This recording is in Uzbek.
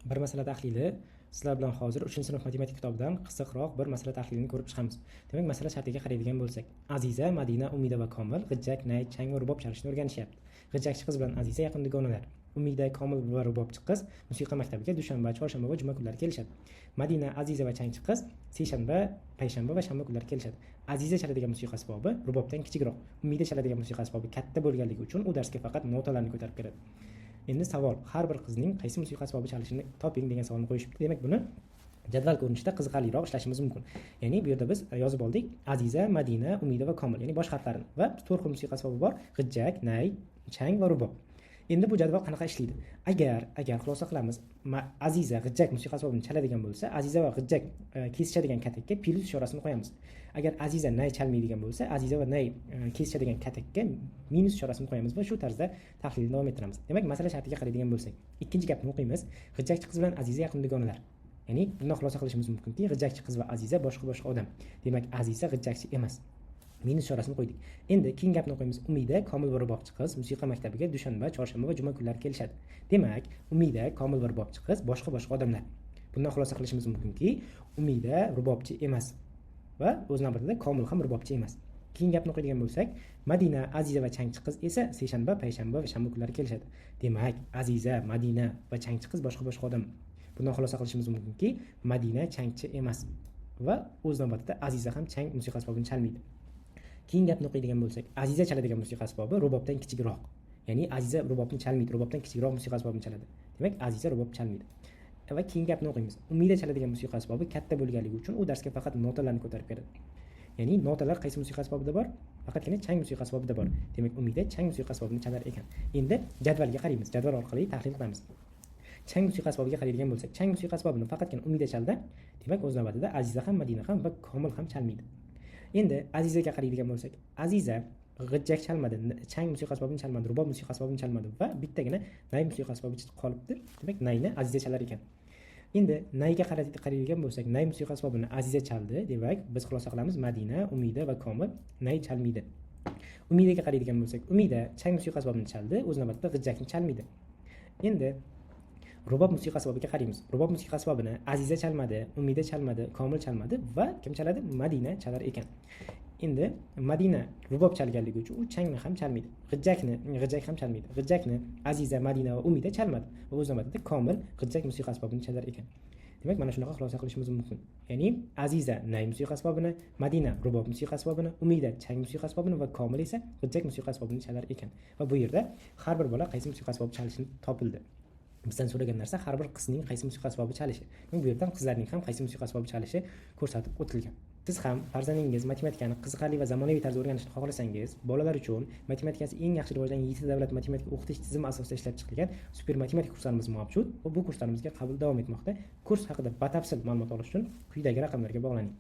Bir masala tahlili. Sizlar bilan hozir 3-sinf matematik kitobidan qisqaroq bir masala tahlilini ko'rib chiqamiz. Demak, masala shartiga qaraydigan bo'lsak, Aziza, Madina, Umida va Komil g'ijjak, nay, chang va rubob chalishni o'rganishyapti. G'ijjakchi qiz bilan Aziza yaqin dugonalar. Umida, Komil va rubobchi qiz musiqa maktabiga dushanba, chorshanba va juma kunlari kelishadi. Madina, Aziza va changchi qiz seshanba, payshanba va shanba kunlari kelishadi. Aziza chaladigan musiqa asbobi rubobdan kichikroq. Umida chaladigan musiqa asbobi katta bo'lganligi uchun u darsga faqat notalarni ko'tarib beradi. Endi savol, har bir qizning qaysi musiqa asbobi chalishini toping degan savolni qo'yishibdi. Demak, buni jadval ko'rinishida qiziqarliroq ishlashimiz mumkin. Ya'ni bu yerda biz yozib oldik: Aziza, Madina, Umida va Komil, ya'ni bosh harflarini va 4 xil musiqa asbobi bor: g'ijjak, nay, chang va rubob. Endi bu jadval qanaqa ishlaydi? Agar xulosa qilamiz, Aziza g'ijjak musiqa asbobini chaladigan bo'lsa, Aziza va g'ijjak kesishadigan katakka plus ishorasini qo'yamiz. Agar Aziza nay chalmaydigan bo'lsa, Aziza va nay kesishadigan katakka minus ishorasini qo'yamiz va shu tarzda tahlilni davom ettiramiz. Demak, masala shartiga qaraydigan bo'lsak, ikkinchi gapni o'qiymiz. G'ijjakchi qiz bilan Aziza yaqin dugonalar. Ya'ni bundan xulosa qilishimiz mumkinki, g'ijjakchi qiz va Aziza boshqa odam. Demak, Aziza g'ijjakchi emas. Minus ishorasini qo'ydik. Endi keyin gapni o'qiymiz. Umida, Komil va rubobchi qiz musiqa maktabiga dushanba, chorshanba va juma kunlari kelishadi. Demak, Umida, Komil va rubobchi qiz boshqa odamlar. Bundan xulosa qilishimiz mumkinki, Umida rubobchi emas va o'z navbatida Komil ham rubobchi emas. Keyin gapni o'qiydigan bo'lsak, Madina, Aziza va changchi qiz esa seshanba, payshanba va shanba kunlari kelishadi. Demak, Aziza, Madina va changchi qiz boshqa odam. Bundan xulosa qilishimiz mumkinki, Madina changchi emas va o'z navbatida Aziza ham chang musiqa asbobini chalmaydi. Keyin gapni o'qiydigan bo'lsak, Aziza chaladigan musiqa asbobi rubobdan kichikroq. Ya'ni Aziza rubobni chalmaydi, rubobdan kichikroq musiqa asbobini chaladi. Demak, Aziza rubob chalmaydi. Va keyin gapni o'qiymiz. Umida chaladigan musiqa asbobi katta bo'lganligi uchun u darsga faqat notalarni ko'tarib beradi. Ya'ni notalar qaysi musiqa asbobida bor? Faqatgina chang musiqa asbobida bor. Demak, Umida chang musiqa asbobini chalar ekan. Endi jadvalga qaraymiz. Jadval orqali tahlil qilamiz. Chang musiqa asbobiga qaraydigan bo'lsak, chang musiqa asbobini faqatgina Umida chaldi. Demak, o'z navbatida Aziza ham, Madina ham va Komil ham chalmaydi. Endi Azizaga qaraydigan bo'lsak, Aziza g'ijjak chalmadi, chang musiqa asbobini chalmadi, rubob musiqa asbobini chalmadi va bittagina nay musiqa asbobi qolibdi. Demak, nayni Aziza chalar ekan. Endi nayga qaraydigan bo'lsak, nay musiqa asbobini Aziza chaldi. Demak, biz xulosa qilamiz: Madina, Umida va Komil nay chalmaydi. Umidaga qaraydigan bo'lsak, Umida chang musiqa asbobini chaldi, o'z navbatida g'ijjakni chalmaydi. Endi rubob musiqa asbobiga qaraymiz. Rubob musiqa asbobini Aziza chalmadi, Umida chalmadi, Komil chalmadi va kim chaladi? Madina chalar ekan. Endi Madina rubob chalganligi uchun u changni ham chalmaydi. G'ijjak ham chalmaydi. G'ijjakni Aziza, Madina va Umida chalmadi va o'z navbatida Komil g'ijjak musiqa asbobini chalar ekan. Demak, mana shunaqa xulosa qilishimiz mumkin. Ya'ni Aziza nay musiqa asbobini, Madina rubob musiqa asbobini, Umida chang musiqa asbobini va Komil esa g'ijjak musiqa asbobini chalar ekan. Va bu yerda har bir bola qaysi musiqa asbobi chalishini topildi. Bizdan so'ragan narsa har bir qizning qaysi musiqa asbobi chalishi. Bu yerdan qizlarning ham qaysi musiqa asbobi chalishi ko'rsatib o'tilgan. Siz ham farzandingiz matematikani qiziqarli va zamonaviy tarzda o'rganishni xohlasangiz, bolalar uchun matematikasi eng yaxshi rivojlangan 7 davlat matematika o'qitish tizimi asosida ishlab chiqilgan super matematik kurslarimiz mavjud va bu kurslarimizga qabul davom etmoqda. Kurs haqida batafsil ma'lumot olish uchun quyidagi raqamlarga bog'laning.